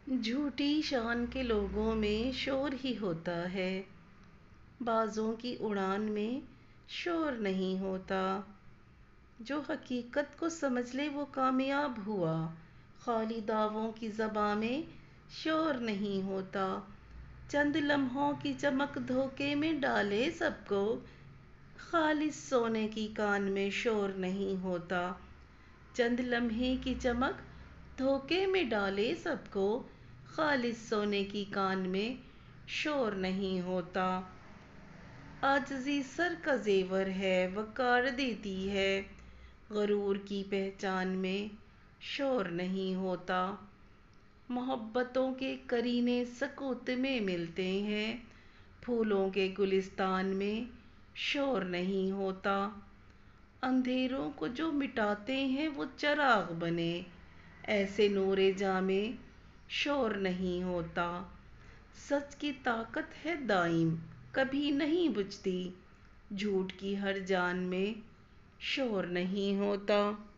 झूठी शान के लोगों में शोर ही होता है। बाजों की उड़ान में शोर नहीं होता। जो हकीकत को समझ ले वो कामयाब हुआ। खाली दावों की ज़बां में शोर नहीं होता। चंद लम्हों की चमक धोखे में डाले सबको। खालिस सोने की कान में शोर नहीं होता। चंद लम्हे की चमक धोखे में डाले सबको। खालिस सोने की कान में शोर नहीं होता। आजिज़ी सर का ज़ेवर है, वक़ार देती है। गरूर की पहचान में शोर नहीं होता। मोहब्बतों के करीने सकूत में मिलते हैं। फूलों के गुलिस्तान में शोर नहीं होता। अंधेरों को जो मिटाते हैं वो चराग बने। ऐसे नूरे जामे शोर नहीं होता। सच की ताकत है दाइम, कभी नहीं बुझती। झूठ की हर जान में शोर नहीं होता।